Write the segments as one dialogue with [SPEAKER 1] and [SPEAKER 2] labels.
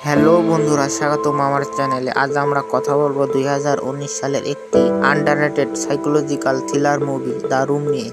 [SPEAKER 1] Hello বন্ধুরা, স্বাগতম আমার চ্যানেলে। আজ আমরা কথা বলবো 2019 সালের একটি underrated psychological thriller movie the room নিয়ে।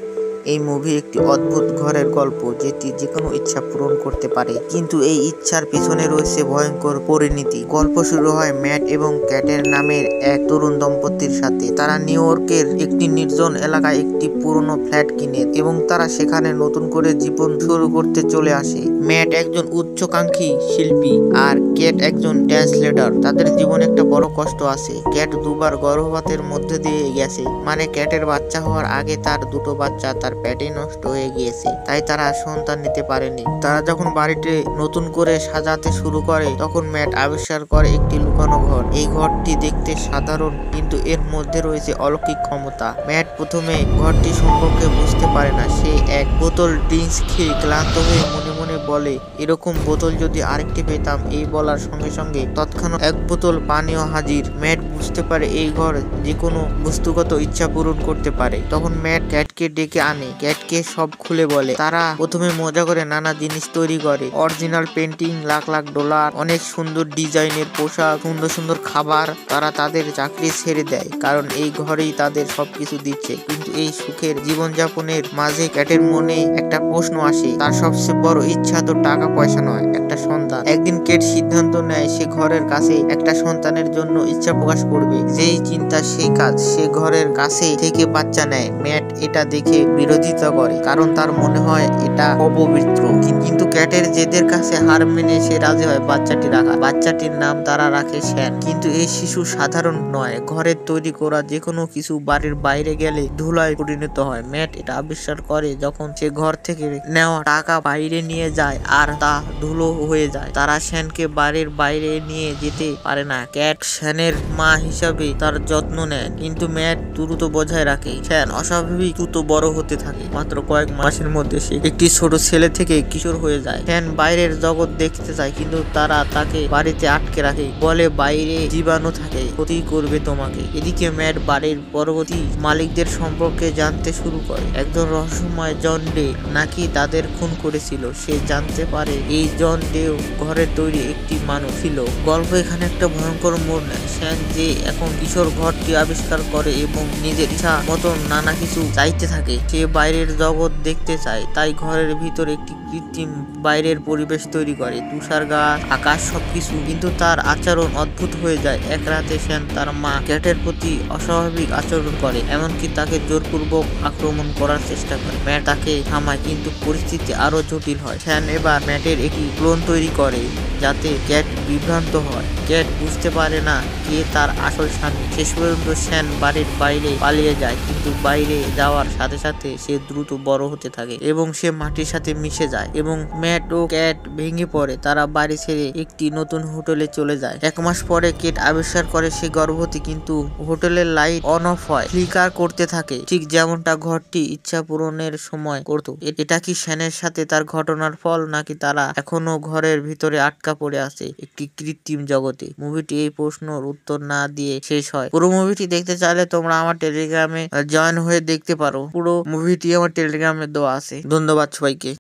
[SPEAKER 1] এই মুভি একটি অদ্ভুত ঘরের গল্প যেটি যে কোনো ইচ্ছা পূরণ করতে পারে, কিন্তু এই ইচ্ছার পিছনে রয়েছে ভয়ঙ্কর পরিণতি। গল্প শুরু হয় ম্যাট এবং ক্যাটের নামের এক তরুণ দম্পতির সাথে। তারা নিউ ইয়র্কের একটি নির্জন এলাকায় একটি পুরনো ফ্ল্যাট কিনে এবং তারা সেখানে নতুন করে জীবন শুরু করতে চলে আসে। ম্যাট একজন উচ্চাকাঙ্ক্ষী শিল্পী আর ক্যাট একজন ট্রান্সলেটর। তাদের জীবনে একটা বড় কষ্ট আছে। ক্যাট দুবার গর্ভপাতের মধ্যে দিয়ে গেছে, মানে ক্যাটের বাচ্চা হওয়ার আগে তার দুটো বাচ্চা তার পেটে নষ্ট হয়ে গিয়েছে, তাই তারা সন্তান নিতে পারেনি। তারা যখন বাড়িতে নতুন করে সাজাতে শুরু করে তখন ম্যাট আবিষ্কার করে একটি লুকানো ঘর। এই ঘরটি দেখতে সাধারণ, কিন্তু এর মধ্যে রয়েছে অলৌকিক ক্ষমতা। ম্যাট প্রথমে ঘরটি সম্পর্কে বুঝতে পারে না। সে এক বোতল ড্রিঙ্কস খেয়ে ক্লান্ত হয়ে মনে মনে বলে, এরকম বোতল যদি আরেকটি পেতাম। এই বলার সঙ্গে সঙ্গে তৎক্ষণাৎ এক বোতল পানীয় হাজির। ম্যাট বুঝতে পারে এই ঘর যে কোনো বস্তুগত ইচ্ছা পূরণ করতে পারে। তখন ম্যাট ক্যাটকে ডেকে আনে, ক্যাটকে সব খুলে বলে। তারা প্রথমে মজা করে নানা জিনিস তৈরি করে, original painting, lakh lakh dollar, অনেক সুন্দর ডিজাইনের পোশাক, সুন্দর সুন্দর খাবার। তারা তাদের চাকরি ছেড়ে দেয়, কারণ এই ঘরেই তাদের সবকিছু দিচ্ছে। কিন্তু এই সুখের জীবনযাপনের মাঝে ক্যাটের মনে একটা প্রশ্ন আসে। তার সবচেয়ে বড় ইচ্ছা তো টাকা পয়সা নয়, একটা সন্তান। একদিন ক্যাট সিদ্ধান্ত নেয় সে ঘরের কাছে একটা সন্তানের জন্য ইচ্ছা প্রকাশ করবে। যেই চিন্তা সেই কাজ। সে ঘরের কাছে থেকে বাচ্চা নেয়। ম্যাট এটা দেখে বিরোধিতা করে, কারণ তার মনে হয় এটা অপবিত্র। কিন্তু ক্যাটের জেদের কাছে হার মেনে সে রাজি হয় বাচ্চাটি রাখা। বাচ্চাটির নাম তারা রাখে শ্যান। কিন্তু এই শিশু সাধারণ নয়। ঘরের তৈরি করা যে কোনো কিছু বাড়ির বাইরে গেলে ধুলায় পরিণত হয়। ম্যাট এটা আবিষ্কার করে যখন সে ঘর থেকে নেওয়া টাকা বাইরে নিয়ে যায় আর তা ধুলো হয়ে যায়। তারা শ্যানকে বাড়ির বাইরে নিয়ে যেতে পারে না। ক্যাট শ্যানের মা হিসাবে তার যত্ন নেয়, কিন্তু ম্যাট দ্রুত বজায় রাখে। শ্যান অস্বাভাবিক দ্রুত বড় হতে থাকে। মাত্র কয়েক মাসের মধ্যে সে একটি ছোট ছেলে থেকে কিশোর হয়ে যায়। শ্যান বাইরের জগৎ দেখতে চায়, কিন্তু তারা তাকে বাড়িতে আটকে রাখে, বলে বাইরে জীবাণু থাকে, ক্ষতি করবে তোমাকে। এদিকে ম্যাট বাড়ির পরবর্তী মালিকদের সম্পর্কে জানতে শুরু করে। একজন রহস্যময় জন ডে নাকি তাদের খুন করেছিল। সে জানতে পারে এই জন ডেও ঘরের তৈরি একটি মানুষ ছিল। গল্প এখানে একটা ভয়ঙ্কর মোড় নেয়। শ্যান যে এখন কিশোর ঘরটি আবিষ্কার করে এবং নিজের ইচ্ছা মতন নানা কিছু চাইতে থাকে। সে বাইরের জগৎ দেখতে চায়, তাই ঘরের ভিতর একটি কৃত্রিম বাইরের পরিবেশ তৈরি করে, তুষার গাছ, আকাশ, সবকিছু। কিন্তু তার আচরণ অদ্ভুত হয়ে যায়। এক রাতে শ্যান তার মা ক্যাটের প্রতি অস্বাভাবিক আচরণ করে, এমনকি তাকে জোরপূর্বক আক্রমণ করার চেষ্টা করে। ম্যাট তাকে থামায়, কিন্তু পরিস্থিতি আরো জটিল হয়। শ্যান এবার ম্যাটের একটি ক্লোন তৈরি করে যাতে ক্যাট বিভ্রান্ত হয়। ক্যাট বুঝতে পারে না কে তার আসল স্বামী। শেষ পর্যন্ত শ্যান বাড়ির বাইরে পালিয়ে যায়, কিন্তু বাইরে যাওয়ার সাথে সাথে সে দ্রুত বড় হতে থাকে এবং সে মাটির সাথে মিশে যায় এবং ম্যাট ও ক্যাট ভেঙে পড়ে। তারা বাড়ি ছেড়ে একটি নতুন হোটেলে চলে যায়। 1 মাস পরে ক্যাট আবিষ্কার করে সে গর্ভবতী, কিন্তু হোটেলের লাইট অন অফ হয়, ফ্লিকার করতে থাকে, ঠিক যেমনটা ঘরটি ইচ্ছা পূরণের সময় করতো। এটা কি শ্যানের সাথে তার ঘটনার ফল, নাকি তারা এখনো ঘরের ভিতরে আটকা পড়ে আছে একটি কৃত্রিম জগতে? মুভিটি এই প্রশ্নের উত্তর না দিয়ে শেষ হয়। পুরো মুভিটি দেখতে চাইলে তোমরা আমার টেলিগ্রামে জয়েন হয়ে দেখতে পারো। পুরো মুভিটি আমার টেলিগ্রামে দেওয়া আছে। ধন্যবাদ সবাইকে।